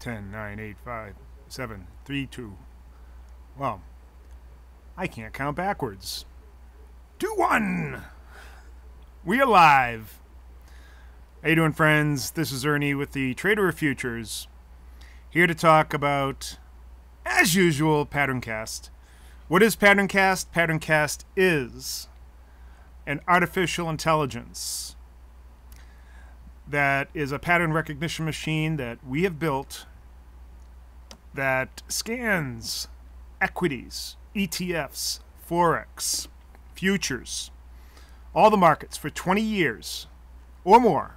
10, 9, 8, 5, 7, 3, 2. Well, I can't count backwards. 2, 1. We are live. How you doing, friends? This is Ernie with the Trader of Futures, here to talk about, as usual, PatternCast. What is PatternCast? PatternCast is an artificial intelligence that is a pattern recognition machine that we have built that scans equities, ETFs, Forex, futures, all the markets for 20 years or more.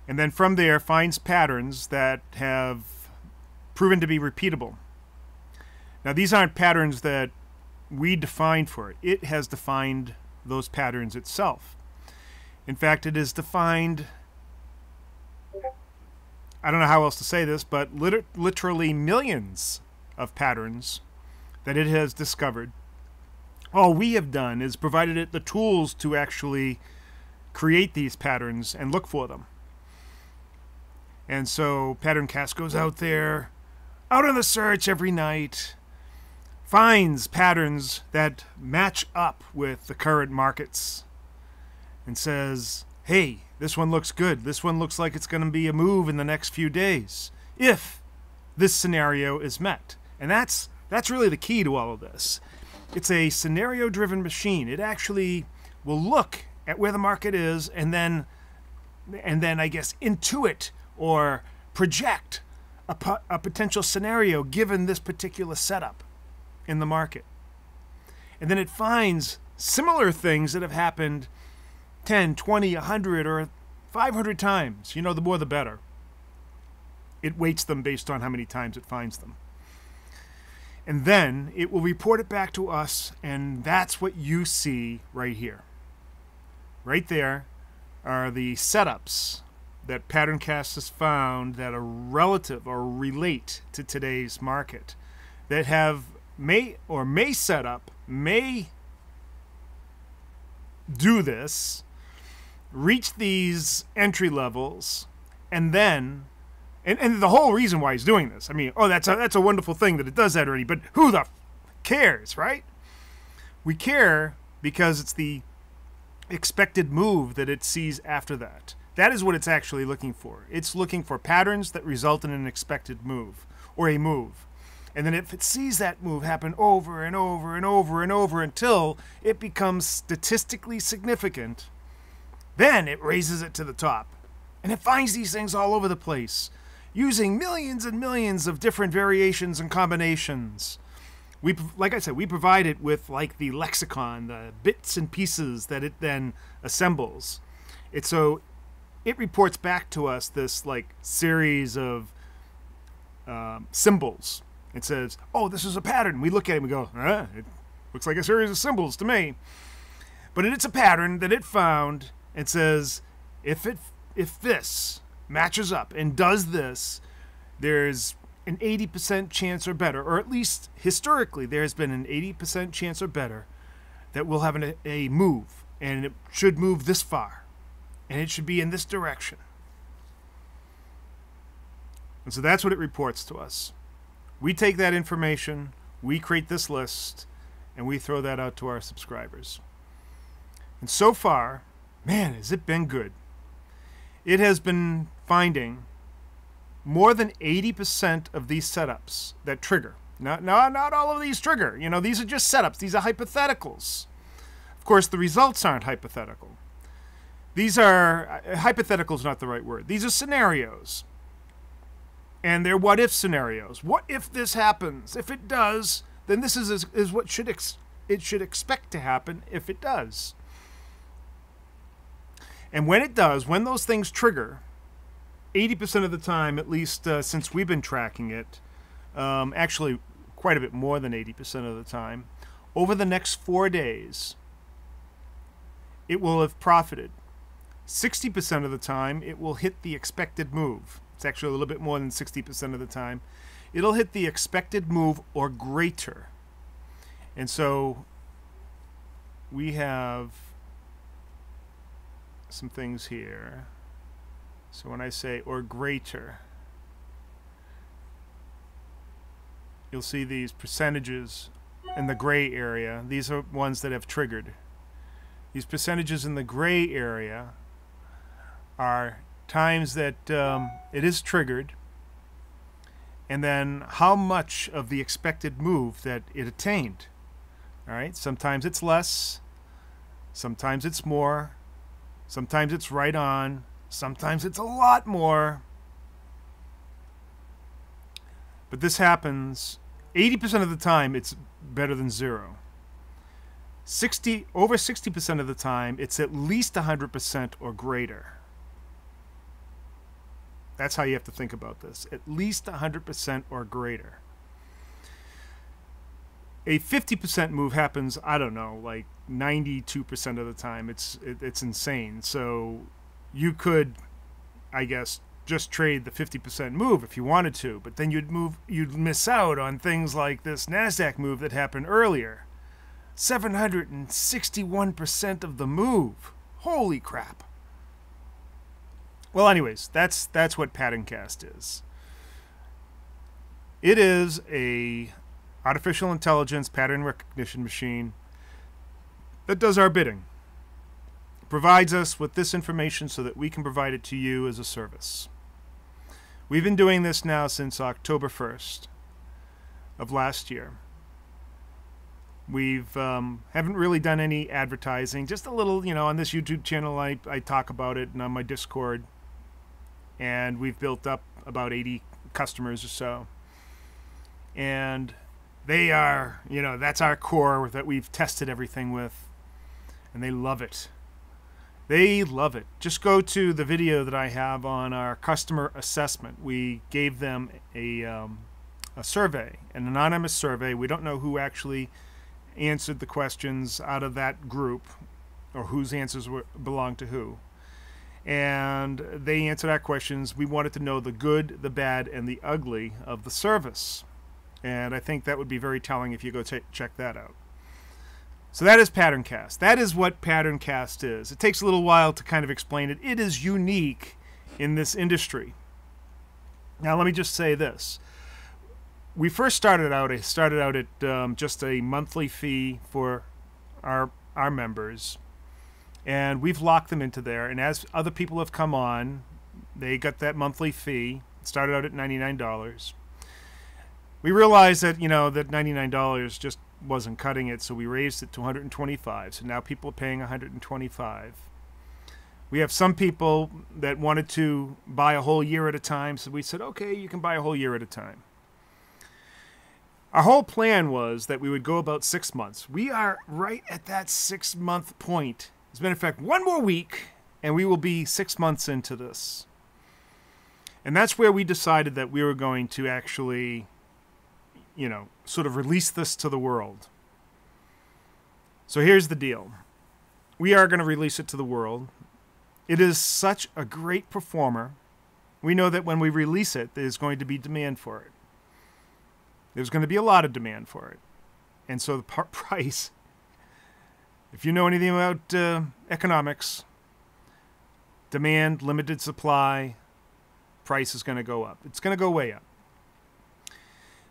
And then from there finds patterns that have proven to be repeatable. Now, these aren't patterns that we defined for it. It has defined those patterns itself. In fact, it is defined, I don't know how else to say this, but literally millions of patterns that it has discovered. All we have done is provided it the tools to actually create these patterns and look for them. And so PatternCast goes out there, out on the search every night, finds patterns that match up with the current markets, and says, hey, this one looks good. This one looks like it's going to be a move in the next few days, if this scenario is met. And that's really the key to all of this. It's a scenario-driven machine. It actually will look at where the market is and then I guess intuit or project a potential scenario given this particular setup in the market. And then it finds similar things that have happened 10, 20, 100, or 500 times. You know, the more the better. It weights them based on how many times it finds them. And then it will report it back to us, and that's what you see right here. Right there are the setups that PatternCast has found that are relative or relate to today's market, that may set up, may do this, reach these entry levels, and then, and the whole reason why he's doing this, I mean, that's a wonderful thing that it does that already, but who the cares, right? We care because it's the expected move that it sees after that. That is what it's actually looking for. It's looking for patterns that result in an expected move, or a move. And then if it sees that move happen over and over and over and over until it becomes statistically significant, then it raises it to the top. And it finds these things all over the place, using millions and millions of different variations and combinations. Like I said, we provide it with like the lexicon, the bits and pieces that it then assembles. So it reports back to us this like series of symbols. It says, oh, this is a pattern. We look at it and we go, it looks like a series of symbols to me. But it's a pattern that it found and says, if this matches up and does this, there's an 80% chance or better, or at least historically there's been an 80% chance or better that we'll have a move, and it should move this far, and it should be in this direction. And so that's what it reports to us. We take that information, we create this list, and we throw that out to our subscribers. And so far, man, has it been good. It has been finding more than 80% of these setups that trigger. Not all of these trigger. You know, these are just setups. These are hypotheticals. Of course, the results aren't hypothetical. These are, hypothetical is not the right word. These are scenarios. And they're what-if scenarios. What if this happens? If it does, then this is what it should expect to happen if it does. And when it does, when those things trigger, 80% of the time, at least since we've been tracking it, actually quite a bit more than 80% of the time, over the next 4 days, it will have profited. 60% of the time, it will hit the expected move. It's actually a little bit more than 60% of the time. It'll hit the expected move or greater. And so we have some things here. So when I say or greater, you'll see these percentages in the gray area. These are ones that have triggered. These percentages in the gray area are times that it is triggered, and then how much of the expected move that it attained. All right, sometimes it's less, sometimes it's more, sometimes it's right on, sometimes it's a lot more. But this happens 80% of the time. It's better than zero. Over 60% of the time, it's at least 100% or greater. That's how you have to think about this. At least 100% or greater. A 50% move happens, I don't know, like 92% of the time. It's insane. So you could, I guess, just trade the 50% move if you wanted to, but then you'd miss out on things like this NASDAQ move that happened earlier. 761% of the move. Holy crap. Well, anyways, that's what PatternCast is. It is a artificial intelligence pattern recognition machine that does our bidding. It provides us with this information so that we can provide it to you as a service. We've been doing this now since October 1st of last year. We've haven't really done any advertising, just a little, on this YouTube channel. I talk about it, and on my Discord, and we've built up about 80 customers or so. And they are, that's our core that we've tested everything with, and they love it. They love it. Just go to the video that I have on our customer assessment. We gave them a survey, an anonymous survey. We don't know who actually answered the questions out of that group, or whose answers belonged to who. And they answered our questions. We wanted to know the good, the bad, and the ugly of the service. And I think that would be very telling if you go check that out. So that is PatternCast. That is what PatternCast is. It takes a little while to kind of explain it. It is unique in this industry. Now let me just say this. We first started out at just a monthly fee for our members, and we've locked them into there. And as other people have come on, they got that monthly fee. It started out at $99. We realized that that $99 just wasn't cutting it, so we raised it to $125. So now people are paying $125. We have some people that wanted to buy a whole year at a time, so we said, okay, you can buy a whole year at a time. Our whole plan was that we would go about 6 months. We are right at that 6-month point. As a matter of fact, one more week, and we will be 6 months into this. And that's where we decided that we were going to actually, sort of release this to the world. So here's the deal. We are going to release it to the world. It is such a great performer. We know that when we release it, there's going to be demand for it. There's going to be a lot of demand for it. And so the price, if you know anything about economics, demand, limited supply, price is going to go up. It's going to go way up.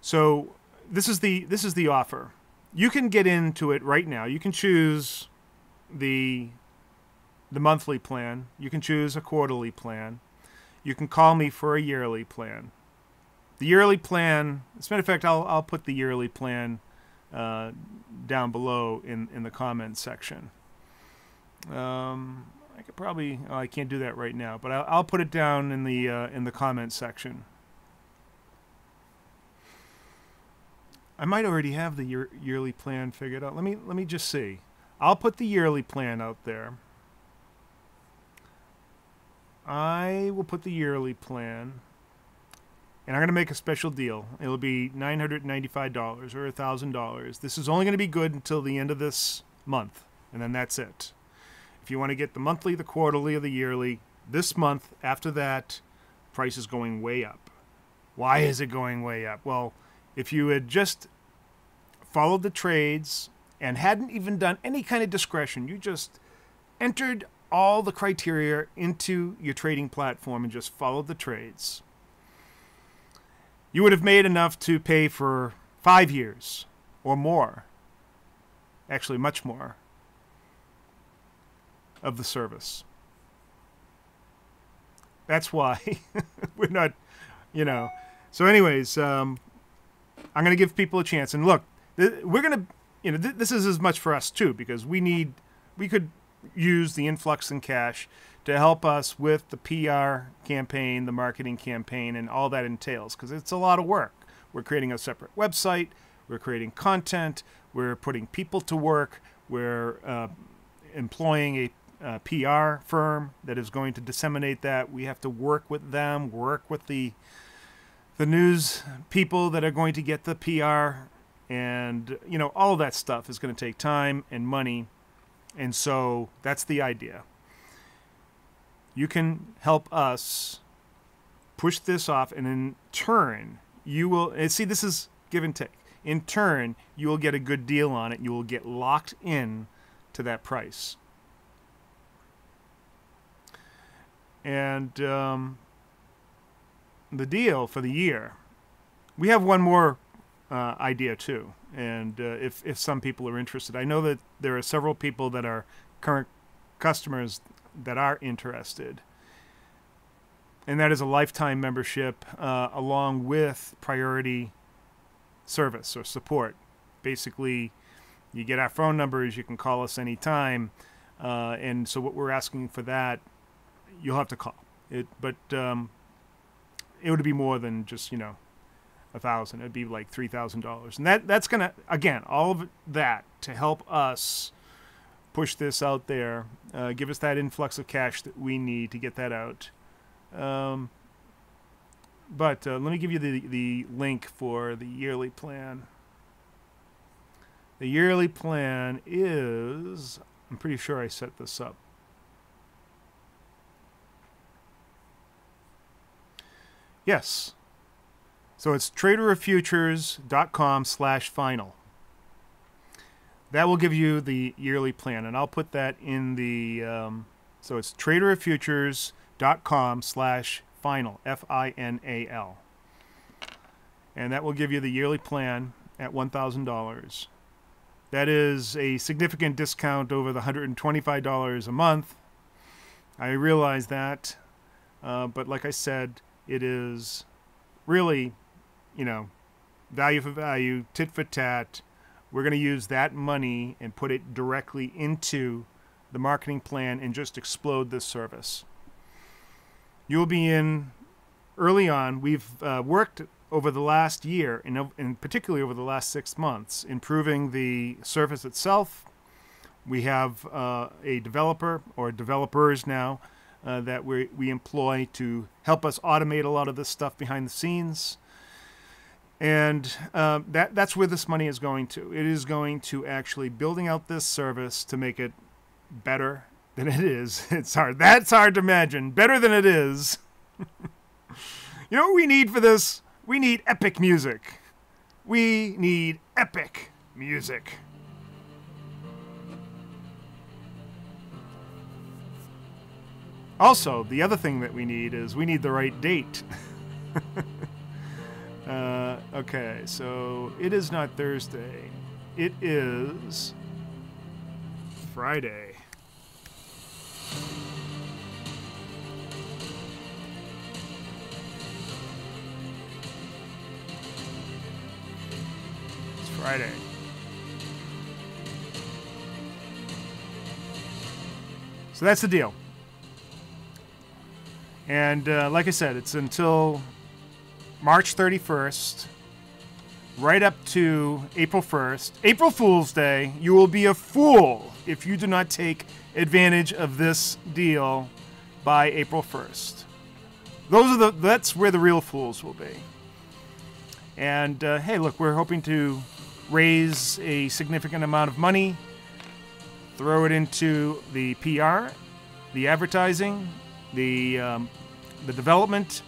So this is the offer. You can get into it right now. You can choose the monthly plan. You can choose a quarterly plan. You can call me for a yearly plan. The yearly plan, as a matter of fact, I'll put the yearly plan down below in the comments section. I could probably, I can't do that right now, but I'll put it down in the comments section. I might already have the yearly plan figured out. Let me just see. I'll put the yearly plan out there. I will put the yearly plan. And I'm going to make a special deal. It'll be $995 or $1,000. This is only going to be good until the end of this month, and then that's it. If you want to get the monthly, the quarterly, or the yearly, this month, after that, price is going way up. Why is it going way up? Well, if you had just followed the trades and hadn't even done any kind of discretion, you just entered all the criteria into your trading platform and just followed the trades, you would have made enough to pay for 5 years or more, actually much more, of the service. That's why we're not, So anyways, I'm going to give people a chance. And look, we're going to, this is as much for us too, because we could use the influx in cash to help us with the PR campaign, the marketing campaign, and all that entails, because it's a lot of work. We're creating a separate website. We're creating content. We're putting people to work. We're employing a PR firm that is going to disseminate that. We have to work with them, work with the news people that are going to get the PR, and all of that stuff is going to take time and money. And so that's the idea. You can help us push this off, and in turn, you will see, this is give and take. In turn, you will get a good deal on it. You will get locked in to that price. And the deal for the year, we have one more idea too. And if some people are interested, I know that there are several people that are current customers that are interested. And that is a lifetime membership along with priority service or support. Basically, you get our phone numbers. You can call us anytime. And so what we're asking for that, you'll have to call it. But it would be more than just, $1,000. It'd be like $3,000. And that's going to, again, all of that to help us push this out there, give us that influx of cash that we need to get that out. But let me give you the link for the yearly plan. The yearly plan is, I'm pretty sure I set this up. Yes. So it's traderoffutures.com/final. That will give you the yearly plan, and I'll put that in the, so it's traderoffutures.com/final, FINAL. And that will give you the yearly plan at $1,000. That is a significant discount over the $125 a month. I realize that, but like I said, it is really, value for value, tit for tat. We're going to use that money and put it directly into the marketing plan and just explode this service. You'll be in early on. We've worked over the last year, and particularly over the last 6 months, improving the service itself. We have a developer or developers now that we employ to help us automate a lot of this stuff behind the scenes. And that's where this money is going to. It is going to actually building out this service to make it better than it is. It's hard. That's hard to imagine. Better than it is. You know what we need for this? We need epic music. We need epic music. Also, the other thing that we need is we need the right date. Okay, so it is not Thursday. It is Friday. It's Friday. So that's the deal. And like I said, it's until March 31st, right up to April 1st. April Fool's Day. You will be a fool if you do not take advantage of this deal by April 1st. That's where the real fools will be. And hey, look, we're hoping to raise a significant amount of money, throw it into the PR, the advertising, the development,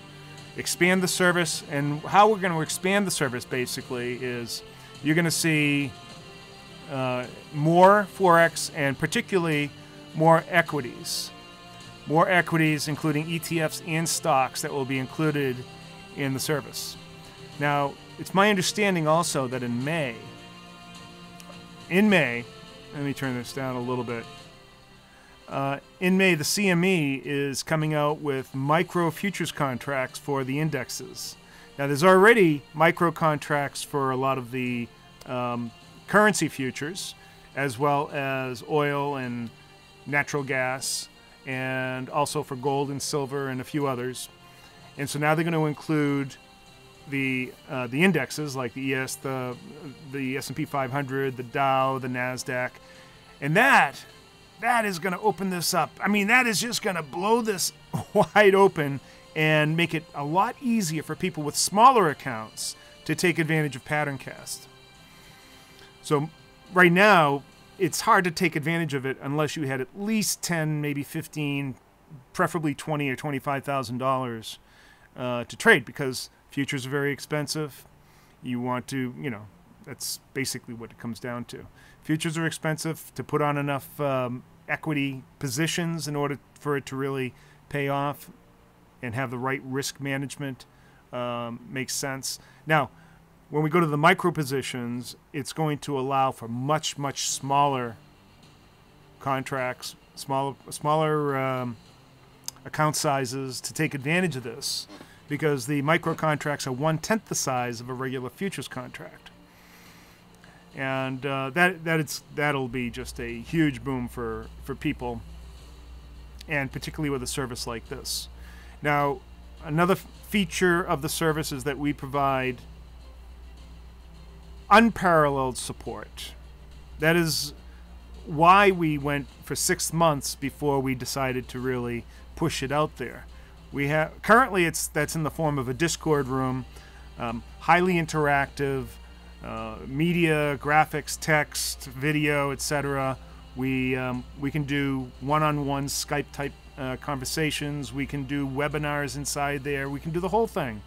expand the service. And how we're going to expand the service basically is you're going to see more Forex and particularly more equities. More equities, including ETFs and stocks, that will be included in the service. Now, it's my understanding also that in May, let me turn this down a little bit. In May, the CME is coming out with micro futures contracts for the indexes. Now, there's already micro contracts for a lot of the currency futures, as well as oil and natural gas, and also for gold and silver and a few others. And so now they're going to include the indexes like the S&P 500, the Dow, the Nasdaq, and that is going to open this up. I mean, that is just going to blow this wide open and make it a lot easier for people with smaller accounts to take advantage of PatternCast. So right now, it's hard to take advantage of it unless you had at least 10, maybe 15, preferably $20,000 or $25,000 to trade, because futures are very expensive. You want to, that's basically what it comes down to. Futures are expensive. To put on enough equity positions in order for it to really pay off and have the right risk management makes sense. Now, when we go to the micro positions, it's going to allow for much, much smaller contracts, smaller account sizes to take advantage of this, because the micro contracts are 1/10 the size of a regular futures contract. And that'll be just a huge boom for people, and particularly with a service like this. Now, another feature of the service is that we provide unparalleled support. That is why we went for 6 months before we decided to really push it out there. We have currently that's in the form of a Discord room, highly interactive, media, graphics, text, video, etc. We can do one-on-one Skype type conversations. We can do webinars inside there. We can do the whole thing.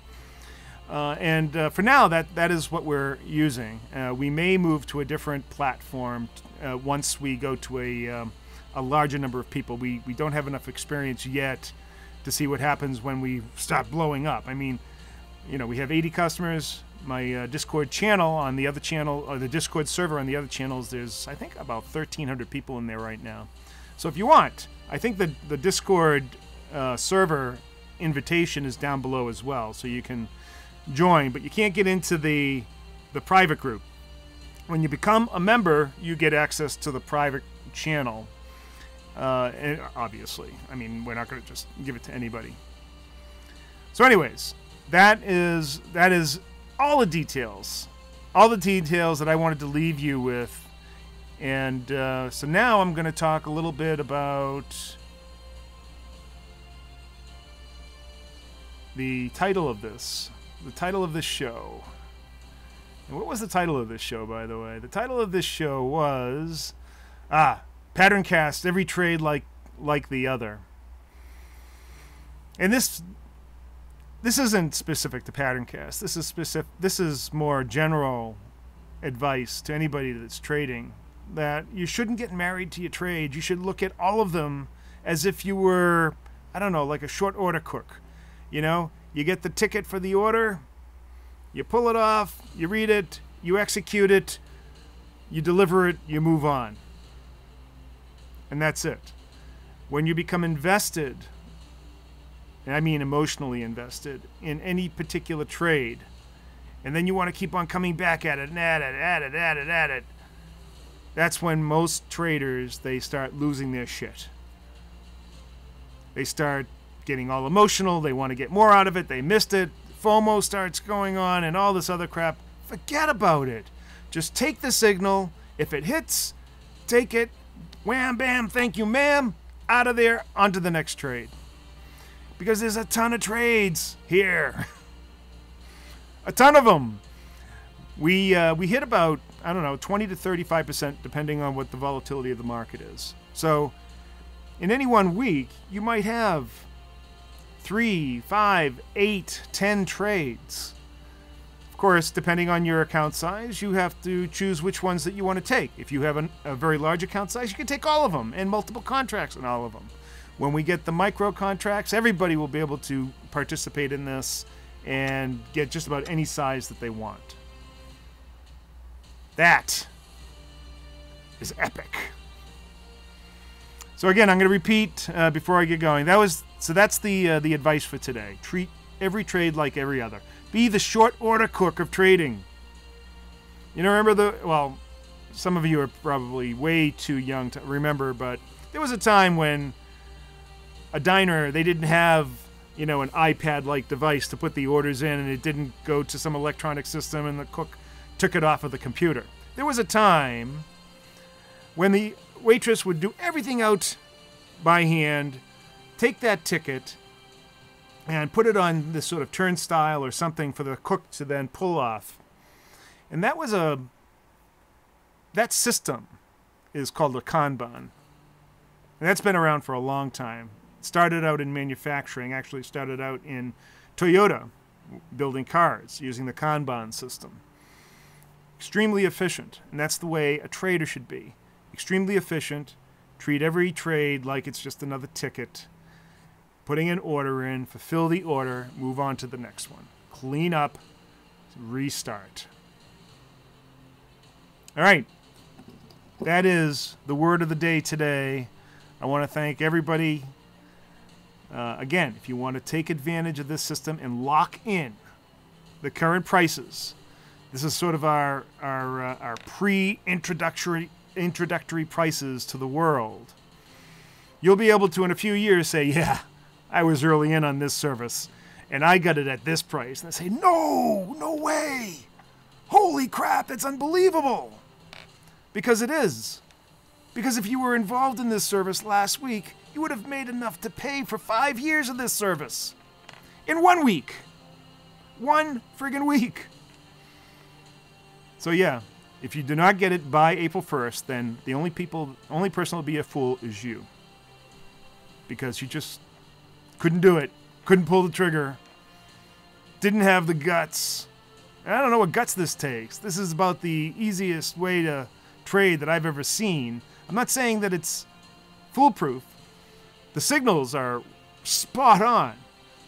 And for now, that is what we're using. We may move to a different platform once we go to a larger number of people. We don't have enough experience yet to see what happens when we start blowing up. I mean, we have 80 customers. My Discord channel on the other channel, or the Discord server on the other channels, there's, I think, about 1,300 people in there right now. So if you want, I think the Discord server invitation is down below as well, so you can join, but you can't get into the private group. When you become a member, you get access to the private channel. And obviously, I mean, we're not going to just give it to anybody. So anyways, that is all the details that I wanted to leave you with. And so now I'm going to talk a little bit about the title of this show. And what was the title of this show, by the way? The title of this show was PatternCast, every trade like the other. And this isn't specific to PatternCast. This is more general advice to anybody that's trading, that you shouldn't get married to your trade. You should look at all of them as if you were, I don't know, like a short order cook. You get the ticket for the order, you pull it off, you read it, you execute it, you deliver it, you move on. And that's it. When you become invested, and I mean emotionally invested, in any particular trade, and then you want to keep on coming back at it and at it, that's when most traders, they start losing their shit. They start getting all emotional, they want to get more out of it, they missed it, FOMO starts going on, and all this other crap. Forget about it. Just take the signal. If it hits, take it. Wham, bam, thank you, ma'am. Out of there, onto the next trade. Because there's a ton of trades here. A ton of them. We hit about, I don't know, 20 to 35%, depending on what the volatility of the market is. So in any 1 week, you might have 3, 5, 8, 10 trades. Of course, depending on your account size, you have to choose which ones that you want to take. If you have a very large account size, you can take all of them and multiple contracts on all of them. When we get the micro contracts, everybody will be able to participate in this, and get just about any size that they want. That is epic. So again, I'm going to repeat before I get going. That's the advice for today. Treat every trade like every other. Be the short order cook of trading. You know, remember some of you are probably way too young to remember, but there was a time when a diner, they didn't have, an iPad-like device to put the orders in, and it didn't go to some electronic system and the cook took it off of the computer. There was a time when the waitress would do everything out by hand, take that ticket, and put it on this sort of turnstile or something for the cook to then pull off. And that system is called a Kanban. And that's been around for a long time. It started out in manufacturing, actually started out in Toyota, building cars, using the Kanban system. Extremely efficient, and that's the way a trader should be. Extremely efficient, treat every trade like it's just another ticket, putting an order in, fulfill the order, move on to the next one. Clean up, restart. All right, that is the word of the day today. I want to thank everybody. Again, if you want to take advantage of this system and lock in the current prices, this is sort of our pre-introductory prices to the world. You'll be able to, in a few years, say, yeah, I was early in on this service, and I got it at this price. And they say, no way. Holy crap, that's unbelievable. Because it is. Because if you were involved in this service last week, you would have made enough to pay for 5 years of this service. In 1 week. 1 friggin' week. So yeah, if you do not get it by April 1st, then the only person will be a fool is you. Because you just couldn't do it. Couldn't pull the trigger. Didn't have the guts. And I don't know what guts this takes. This is about the easiest way to trade that I've ever seen. I'm not saying that it's foolproof. The signals are spot on.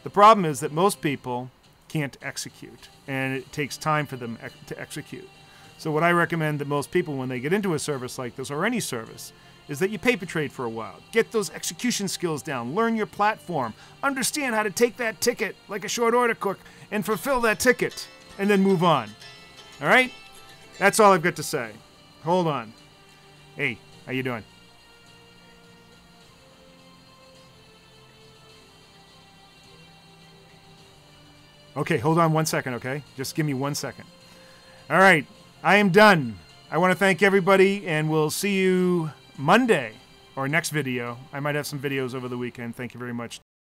The problem is that most people can't execute, and it takes time for them to execute. So what I recommend that most people, when they get into a service like this, or any service, is that you paper trade for a while. Get those execution skills down. Learn your platform. Understand how to take that ticket like a short order cook and fulfill that ticket, and then move on. All right? That's all I've got to say. Hold on. Hey, how you doing? Okay, hold on 1 second, okay? Just give me 1 second. All right, I am done. I want to thank everybody, and we'll see you Monday or next video. I might have some videos over the weekend. Thank you very much.